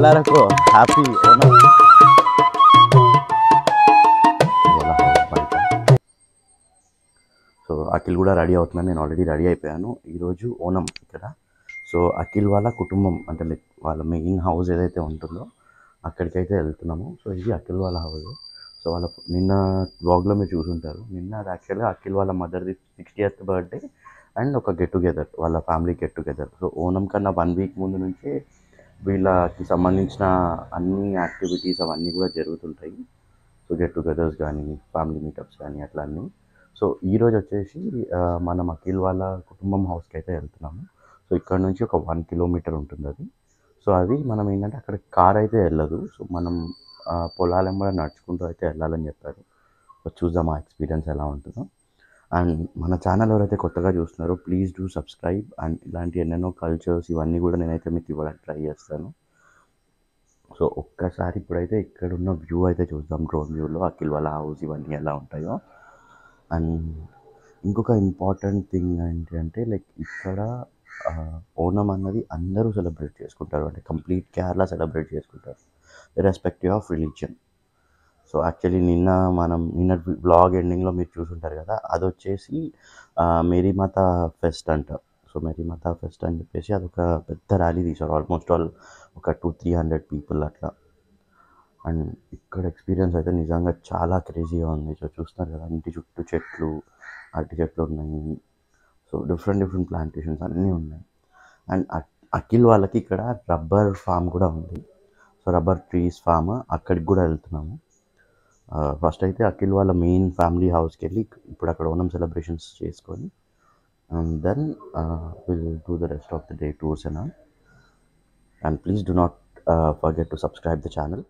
ಎಲ್ಲರಿಗೂ happy Onam. So Akhil కూడా ready అవుతున్నాను, నేను ఆల్రెడీ రెడీ అయిపోయాను. ఈరోజు ఓనం ఇక్కడ. సో అఖిల్ వాళ్ళ కుటుంబం అంటే లైక్ వాళ్ళ మెయిన్ హౌస్ ఏదైతే ఉంటుందో అక్కడికైతే వెళ్తున్నాము. సో ఇది అఖిల్ వాళ్ళ హౌస్. సో వాళ్ళ నిన్న వ్లాగ్లో మీరు చూసుంటారు. నిన్న అది యాక్చువల్గా అఖిల్ వాళ్ళ మదర్ది 60th బర్త్డే అండ్ ఒక గెట్ టుగెదర్, వాళ్ళ family get together. So Onam కన్నా 1 వీక్ ముందు నుంచే వీళ్ళకి సంబంధించిన అన్ని యాక్టివిటీస్ అవన్నీ కూడా జరుగుతుంటాయి. సో గెట్ టుగెదర్స్ కానీ ఫ్యామిలీ మీటప్స్ కానీ అట్లా అన్నీ. సో ఈరోజు వచ్చేసి మనం అఖిల్ వాళ్ళ కుటుంబం హౌస్కి అయితే వెళ్తున్నాము. సో ఇక్కడ నుంచి ఒక 1 కిలోమీటర్ ఉంటుంది అది. సో అది మనం ఏంటంటే అక్కడ కార్ అయితే వెళ్ళదు. సో మనం పొలాలను కూడా నడుచుకుంటూ అయితే వెళ్ళాలని చెప్పారు. సో చూద్దాం ఆ ఎక్స్పీరియన్స్ ఎలా ఉంటుందో. అండ్ మన ఛానల్ ఎవరైతే కొత్తగా చూస్తున్నారో ప్లీజ్ డూ సబ్స్క్రైబ్. అండ్ ఇలాంటి ఎన్నెన్నో కల్చర్స్ ఇవన్నీ కూడా నేనైతే మీకు ఇవ్వడానికి ట్రై చేస్తాను. సో ఒక్కసారి ఇప్పుడైతే ఇక్కడ ఉన్న వ్యూ అయితే చూద్దాం, డ్రోన్ వ్యూలో అఖిల్ వాళ్ళ హౌస్ ఇవన్నీ ఎలా ఉంటాయో. అండ్ ఇంకొక ఇంపార్టెంట్ థింగ్ ఏంటి అంటే లైక్ ఇక్కడ ఓనం అన్నది అందరూ సెలబ్రేట్ చేసుకుంటారు, అంటే కంప్లీట్ కేరళ సెలబ్రేట్ చేసుకుంటారు irrespective of religion. So actually నిన్న వ్లాగ్ ఎండింగ్లో మీరు చూసుంటారు కదా, అది వచ్చేసి మేరీమాత ఫెస్ట్ అంట. సో మేరీమాత ఫెస్ట్ అని చెప్పేసి అదొక పెద్ద ర్యాలీ తీశారు, ఆల్మోస్ట్ ఆల్ ఒక 200-300 పీపుల్ అట్లా. అండ్ ఇక్కడ ఎక్స్పీరియన్స్ అయితే నిజంగా చాలా క్రేజీగా ఉంది. సో చూస్తున్నారు కదా, ఇంటి చుట్టూ చెట్లు, అరటి చెట్లు ఉన్నాయి. సో డిఫరెంట్ ప్లాంటేషన్స్ అన్నీ ఉన్నాయి. అండ్ అఖిల్ వాళ్ళకి ఇక్కడ రబ్బర్ ఫామ్ కూడా ఉంది. సో రబ్బర్ ట్రీస్ ఫామ్, అక్కడికి కూడా వెళ్తున్నాము. ఫస్ట్ అయితే అఖిల్ వాళ్ళ మెయిన్ ఫ్యామిలీ హౌస్కి వెళ్ళి ఇప్పుడు అక్కడ ఓనం సెలబ్రేషన్స్ చేసుకొని and then will do the rest of the day tours and all. And please do not forget to subscribe the channel.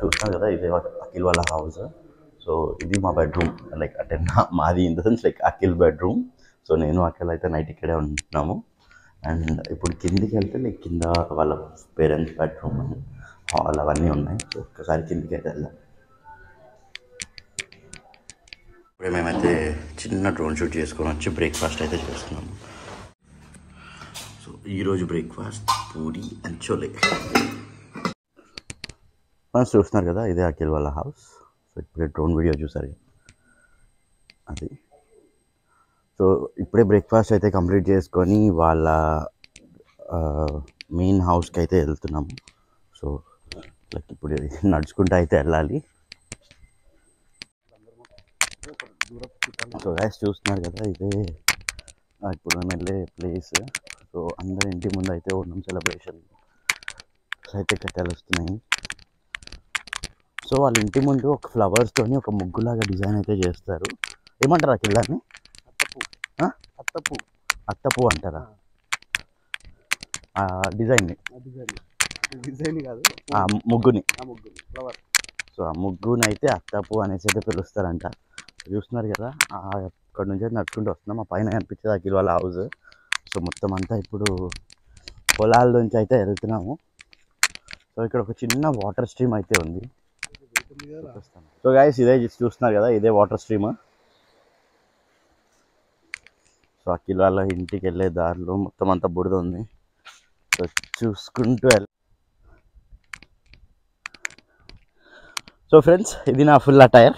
చూస్తున్నారు కదా, ఇదే అఖిల్ వాళ్ళ హౌస్. సో ఇది మా బెడ్రూమ్, లైక్ అంటే మాది in the sense like Akhil bedroom. So నేను అఖిల్ అయితే నైట్ ఇక్కడే ఉంటున్నాము. అండ్ ఇప్పుడు కిందికి వెళ్తే లైక్ కింద వాళ్ళ పేరెంట్స్ బెడ్రూమ్, హాల్ అవన్నీ ఉన్నాయి. సో ఒక్కసారి కిందికి అయితే వెళ్దాం. ఇప్పుడే మేమైతే చిన్న డ్రోన్ షూట్ చేసుకొని వచ్చి బ్రేక్ఫాస్ట్ అయితే చేస్తున్నాము. సో ఈరోజు బ్రేక్ఫాస్ట్ పూరి అండ్ చోలే. చూస్తున్నారు కదా, ఇదే అఖిల్ వాళ్ళ హౌస్. సో ఇప్పుడే డ్రోన్ వీడియో చూసారు అది. సో ఇప్పుడే బ్రేక్ఫాస్ట్ అయితే కంప్లీట్ చేసుకొని వాళ్ళ మెయిన్ హౌస్కి అయితే వెళ్తున్నాము. సో లైక్ ఇప్పుడు నడుచుకుంటూ అయితే వెళ్ళాలి. సో గైస్ చూస్తున్నారు కదా, ఇదే ఇప్పుడు మేము వెళ్ళే ప్లేస్. సో అందరి ఇంటి ముందు అయితే ఓనం సెలబ్రేషన్ అయితే కట్టెలు వస్తున్నాయి. సో వాళ్ళ ఇంటి ముందు ఒక ఫ్లవర్స్తోని ఒక ముగ్గులాగా డిజైన్ అయితే చేస్తారు. ఏమంటారు అఖిల్ దాన్ని? అత్తపూ అంటారా? డిజైన్ కాదు, ముగ్గుని ఫ్లవర్. సో ఆ ముగ్గుని అయితే అత్తపూ అనేసి అయితే పిలుస్తారంట. చూస్తున్నారు కదా, అక్కడ నుంచి అయితే నడుచుకుంటూ వస్తున్నాం. ఆ పైన కనిపించేది అఖిల్ వాళ్ళ హౌస్. సో మొత్తం అంతా ఇప్పుడు పొలాల నుంచి అయితే వెళ్తున్నాము. సో ఇక్కడ ఒక చిన్న వాటర్ స్ట్రీమ్ అయితే ఉంది. సో గైస్ ఇదే చూస్తున్నారు కదా, ఇదే వాటర్ స్ట్రీమ్. సో అఖిల్ వాళ్ళ ఇంటికి వెళ్ళే దారిలో మొత్తం అంతా బురద ఉంది. సో చూసుకుంటూ సో ఫ్రెండ్స్, ఇది నా ఫుల్ అటైర్.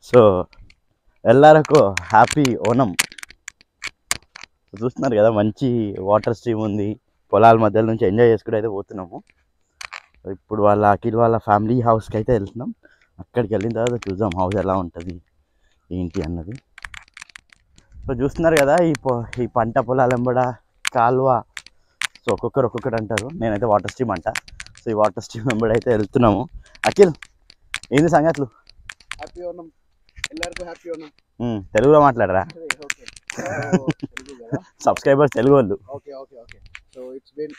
సో ఎల్లరకు హ్యాపీ ఓనం. చూస్తున్నారు కదా, మంచి వాటర్ స్ట్రీమ్ ఉంది. పొలాల మధ్యలో నుంచి ఎంజాయ్ చేసుకుంటూ అయితే పోతున్నాము. ఇప్పుడు వాళ్ళ అఖిల్ వాళ్ళ ఫ్యామిలీ హౌస్కి అయితే వెళ్తున్నాం. అక్కడికి వెళ్ళిన తర్వాత చూద్దాం హౌస్ ఎలా ఉంటుంది ఏంటి అన్నది. సో చూస్తున్నారు కదా ఈ పంట పొలాల వెంబడ కాలువ. సో ఒక్కొక్కరు అంటారు, నేనైతే వాటర్ స్ట్రీమ్ అంట. సో ఈ వాటర్ స్ట్రీమ్ వెంబడి అయితే వెళ్తున్నాము. అఖిల్, ఏంది సంగతులు? హ్యాపీ ఓనం, ಎಲ್ಲರಿಗೂ హ్యాపీ ఓనం. తెలుగులో మాట్లాడరా? సబ్స్క్రైబర్స్ తెలుగు వాళ్ళు. Okay okay okay. So it's been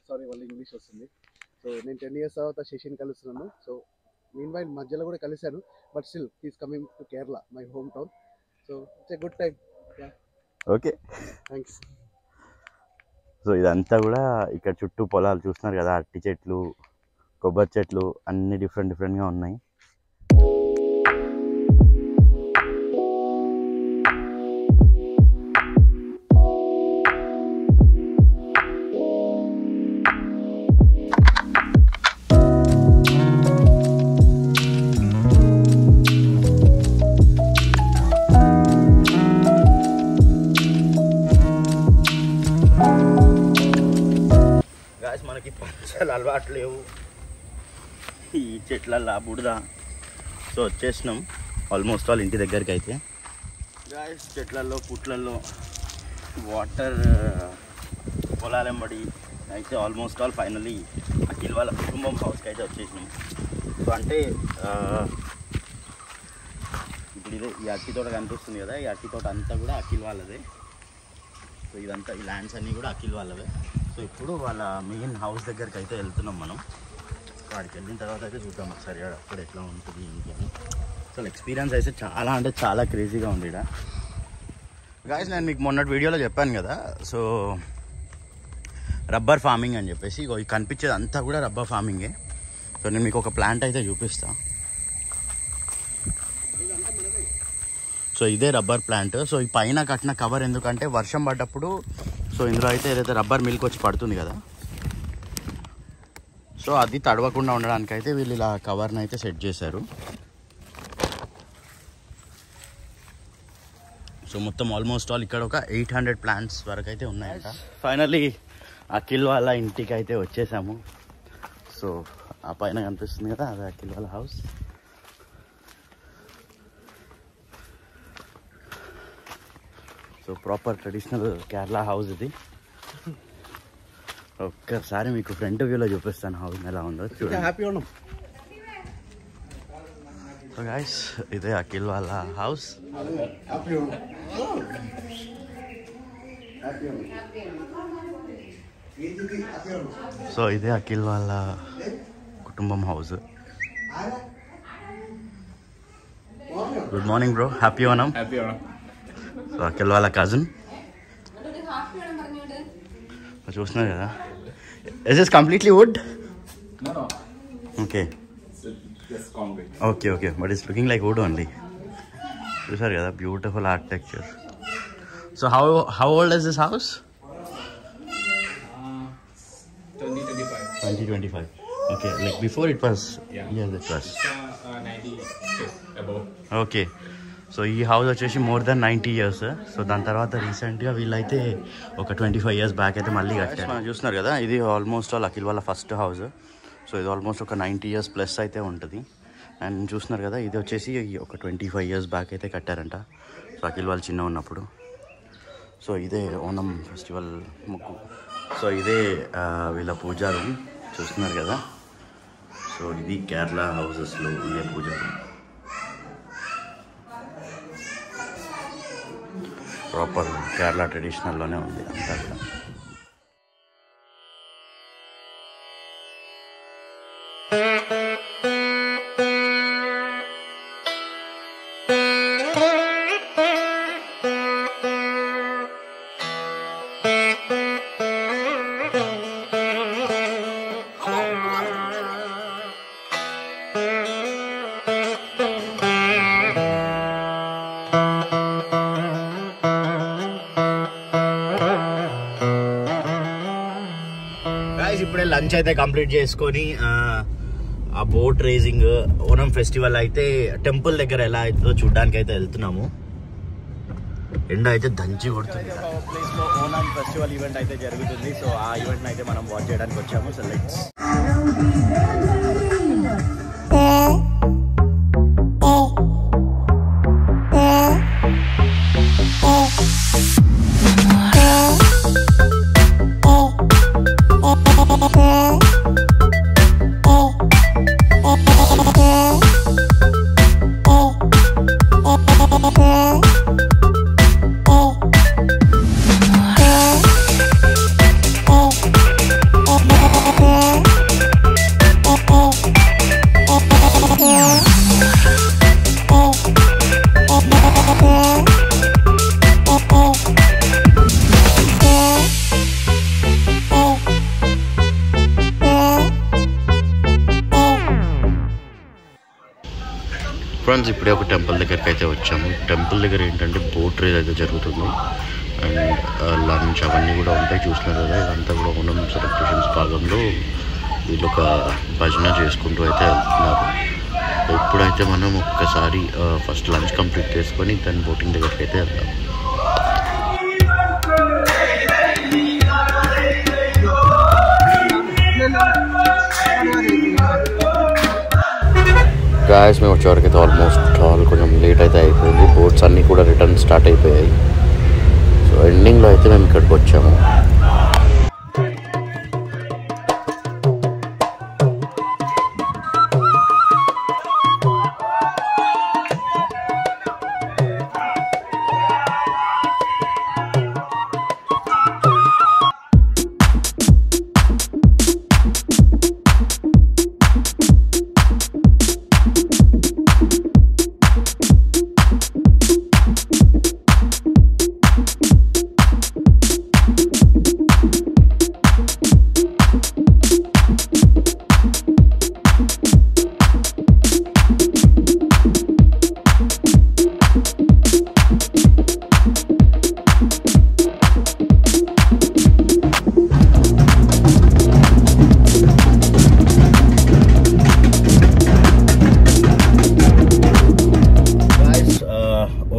sorry వాళ్ళు ఇంగ్లీష్ వస్తుంది. సో నేను 10 years తర్వాత శశిని కలుస్తున్నాను. సో మీన్ వైల్ మధ్యలో కూడా కలిశాను, but still he's coming to Kerala, my home town. So it's a good time. Okay, thanks. So ఇదంతా కూడా ఇక్కడ చుట్టూ పొలాలు చూస్తున్నారు కదా, అరటి చెట్లు, కొబ్బరి చెట్లు అన్నీ డిఫరెంట్గా ఉన్నాయి. మనకి పంచలు అలవాటు లేవు ఈ చెట్లల్లో బుడద. సో వచ్చేసినాం ఆల్మోస్ట్ ఆల్ ఇంటి దగ్గరికి అయితే. గాయస్ చెట్లల్లో పుట్లల్లో వాటర్ పొలాలెంబడి అయితే ఆల్మోస్ట్ ఆల్ ఫైనల్లీ అఖిల్ వాళ్ళ కుటుంబం హౌస్కి అయితే వచ్చేసినాం. సో అంటే ఇప్పుడు ఇదే ఈ అరటి తోట కనిపిస్తుంది కదా, ఈ అరటి తోట అంతా కూడా అఖిల్ వాళ్ళదే. సో ఇదంతా ఈ ల్యాండ్స్ అన్నీ కూడా అఖిల్ వాళ్ళవే. సో ఇప్పుడు వాళ్ళ మెయిన్ హౌస్ దగ్గరికి అయితే వెళ్తున్నాం మనం. వాడికి వెళ్ళిన తర్వాత అయితే చూద్దాం ఒకసారి అక్కడ ఎట్లా ఉంటుంది ఏంటి అని. అసలు ఎక్స్పీరియన్స్ అయితే చాలా అంటే చాలా క్రేజీగా ఉంది ఇక్కడ. గాయస్ నేను మీకు మొన్నటి వీడియోలో చెప్పాను కదా, సో రబ్బర్ ఫార్మింగ్ అని చెప్పేసి. ఇక కనిపించేది అంతా కూడా రబ్బర్ ఫార్మింగే. సో నేను మీకు ఒక ప్లాంట్ అయితే చూపిస్తా. సో ఇదే రబ్బర్ ప్లాంట్. సో ఈ పైన కట్టిన కవర్ ఎందుకంటే వర్షం పడ్డప్పుడు సో ఇందులో అయితే ఏదైతే రబ్బర్ మిల్క్ వచ్చి పడుతుంది కదా, సో అది తడవకుండా ఉండడానికి అయితే వీళ్ళు ఇలా కవర్ని అయితే సెట్ చేశారు. సో మొత్తం ఆల్మోస్ట్ ఆల్ ఇక్కడ ఒక 800 ప్లాంట్స్ వరకు అయితే ఉన్నాయంట. ఫైనల్లీ అఖిల్ వాళ్ళ ఇంటికి అయితే వచ్చేసాము. సో ఆ పైన కనిపిస్తుంది కదా, అదే అఖిల్ వాళ్ళ house. So proper traditional Kerala house ఇది. ఒక్కసారి మీకు ఫ్రంట్ వ్యూలో చూపిస్తాను హౌస్ ఎలా ఉందో చూడండి. హ్యాపీ ఓనం. సో గైస్ ఇదే అఖిల్ వాళ్ళ హౌస్. సో ఇదే అఖిల్ వాళ్ళ కుటుంబం house. Good morning bro, happy Onam. So Akhil వాళ్ళ కజిన్ చూస్తున్నారు కదా. Is this completely wood? Okay okay okay, but it's looking like wood only. చూసారు కదా, beautiful architecture. So how old is this house? 2025. Okay, like before it was, yeah it was 90 above. Okay, so ఈ house వచ్చేసి more than 90 years. So దాని తర్వాత రీసెంట్గా వీళ్ళైతే ఒక 25 years back అయితే మళ్ళీ కట్టారు. మనం చూస్తున్నారు కదా, ఇది ఆల్మోస్ట్ ఆల్ అఖిల్ వాళ్ళ ఫస్ట్ హౌస్. సో ఇది ఆల్మోస్ట్ ఒక 90 years ప్లస్ అయితే ఉంటుంది. అండ్ చూస్తున్నారు కదా, ఇది వచ్చేసి ఒక 25 years బ్యాక్ అయితే కట్టారంట. సో అఖిల్ వాళ్ళు చిన్న ఉన్నప్పుడు. సో ఇదే ఓనం ఫెస్టివల్ ముగ్గు. సో ఇదే వీళ్ళ పూజా రూమ్ చూస్తున్నారు కదా. సో ఇది కేరళ హౌసెస్లో ఇదే పూజా రూమ్. ప్రాపర్ కేరళ ట్రెడిషనల్లోనే ఉంది అంతా కూడా. ఇప్పుడే లంచ్ అయితే కంప్లీట్ చేసుకొని ఆ బోట్ రేసింగ్ ఓనం ఫెస్టివల్ అయితే టెంపుల్ దగ్గర ఎలా అవుతుందో చూడడానికి అయితే వెళ్తున్నాము. ఎండ అయితే దంచి కొడుతుంది. ప్లేస్ లో ఓనం ఫెస్టివల్ ఈవెంట్ అయితే జరుగుతుంది. సో ఆ ఈవెంట్ అయితే మనం వాచ్ చేయడానికి వచ్చాము. సో లెట్స్ ఫ్రెండ్స్ ఇప్పుడే ఒక టెంపుల్ దగ్గరికి అయితే వచ్చాము. టెంపుల్ దగ్గర ఏంటంటే బోట్ రేస్ అయితే జరుగుతుంది అండ్ లంచ్ అవన్నీ కూడా ఉంటాయి. చూస్తున్నారు కదా, ఇదంతా కూడా ఓనం సెలబ్రేషన్స్ భాగంలో వీళ్ళు ఒక భజన చేసుకుంటూ అయితే వెళ్తున్నారు. ఇప్పుడైతే మనం ఒక్కసారి ఫస్ట్ లంచ్ కంప్లీట్ చేసుకొని దాని బోటింగ్ దగ్గరికి అయితే వెళ్దాం. గాయస్ మేము వచ్చేవరకైతే ఆల్మోస్ట్ కొంచెం లేట్ అయితే అయిపోయింది. బోట్స్ అన్నీ కూడా రిటర్న్ స్టార్ట్ అయిపోయాయి. సో ఎండింగ్లో అయితే మేము ఇక్కడికి వచ్చాము.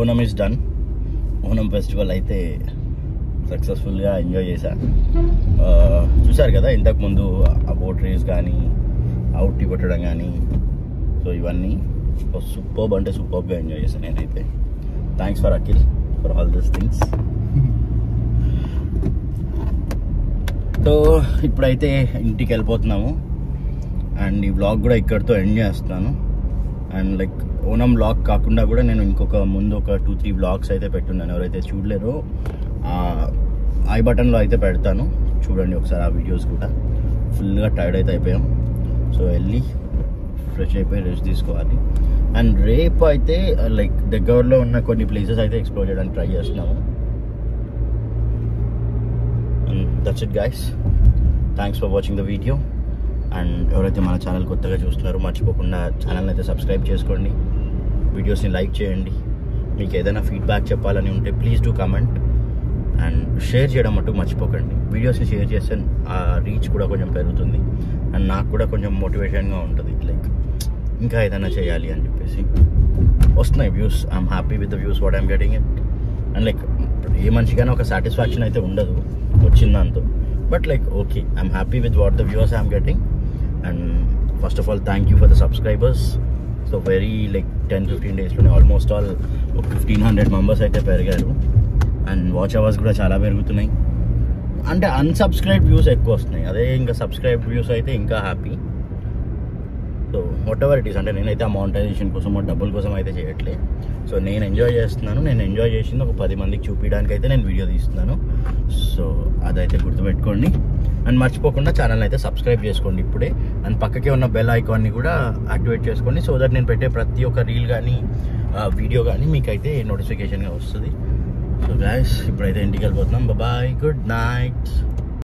Onam is done. Onam festival అయితే సక్సెస్ఫుల్గా ఎంజాయ్ చేశాను. చూసారు కదా ఇంతకుముందు ఆ బోట్ రేస్ కానీ అవుట్ కొట్టడం కానీ, సో ఇవన్నీ సూపర్బ్ అంటే సూపర్బ్గా ఎంజాయ్ చేశాను నేనైతే. Thanks for Akhil for all these things. So ఇప్పుడైతే ఇంటికి వెళ్ళిపోతున్నాము అండ్ ఈ వ్లాగ్ కూడా ఇక్కడితో ఎండ్ చేస్తున్నాను. అండ్ లైక్ ఓనం వ్లాగ్ కాకుండా కూడా నేను ముందు ఒక 2-3 వ్లాగ్స్ అయితే పెట్టున్నాను. ఎవరైతే చూడలేరో ఐ బటన్లో అయితే పెడతాను, చూడండి ఒకసారి ఆ వీడియోస్ కూడా. ఫుల్గా టైర్డ్ అయితే అయిపోయాం. సో వెళ్ళి ఫ్రెష్ అయిపోయి రెస్ట్ తీసుకోవాలి. అండ్ రేపు అయితే లైక్ దగ్గరలో ఉన్న కొన్ని ప్లేసెస్ అయితే ఎక్స్ప్లోర్ చేయడానికి ట్రై చేస్తున్నాము. And that's it guys. Thanks for watching the video. And ఎవరైతే మన ఛానల్ కొత్తగా చూస్తున్నారో మర్చిపోకుండా ఛానల్ని అయితే సబ్స్క్రైబ్ చేసుకోండి, వీడియోస్ని లైక్ చేయండి. మీకు ఏదైనా ఫీడ్బ్యాక్ చెప్పాలని ఉంటే please do comment and share చేయడం మటుకు మర్చిపోకండి. వీడియోస్ని షేర్ చేస్తే ఆ రీచ్ కూడా కొంచెం పెరుగుతుంది అండ్ నాకు కూడా కొంచెం మోటివేషన్గా ఉంటుంది, లైక్ ఇంకా ఏదైనా చేయాలి అని చెప్పేసి. వస్తున్నాయి views, I'm happy with the views what I'm getting it. And like ఏ మనిషికైనా ఒక సాటిస్ఫాక్షన్ అయితే ఉండదు వచ్చిన దాంతో, but like okay, I'm happy with what the views I'm getting. And first of all thank you for the subscribers. So very like 10-15 డేస్లోనే almost all 1,500 members అయితే పెరిగారు అండ్ వాచ్ అవర్స్ కూడా చాలా పెరుగుతున్నాయి. అంటే అన్సబ్స్క్రైబ్ వ్యూస్ ఎక్కువ వస్తున్నాయి, అదే ఇంకా సబ్స్క్రైబ్ వ్యూస్ అయితే ఇంకా happy. So what ever it is, అంటే నేనైతే ఆ మానిటైజేషన్ కోసం డబ్బుల కోసం అయితే చేయట్లేదు. సో నేను ఎంజాయ్ చేస్తున్నాను, నేను ఎంజాయ్ చేసింది ఒక 10 మందికి చూపించడానికి అయితే నేను వీడియో తీస్తున్నాను. సో అదైతే గుర్తుపెట్టుకోండి అండ్ మర్చిపోకుండా ఛానల్ అయితే సబ్స్క్రైబ్ చేసుకోండి ఇప్పుడే. అండ్ పక్కకే ఉన్న బెల్ ఐకాన్ని కూడా యాక్టివేట్ చేసుకోండి, సో దట్ నేను పెట్టే ప్రతి ఒక్క రీల్ కానీ వీడియో కానీ మీకైతే నోటిఫికేషన్గా వస్తుంది. సో గైస్ ఇప్పుడైతే ఇంటికి వెళ్ళిపోతున్నాం. Bye, good night.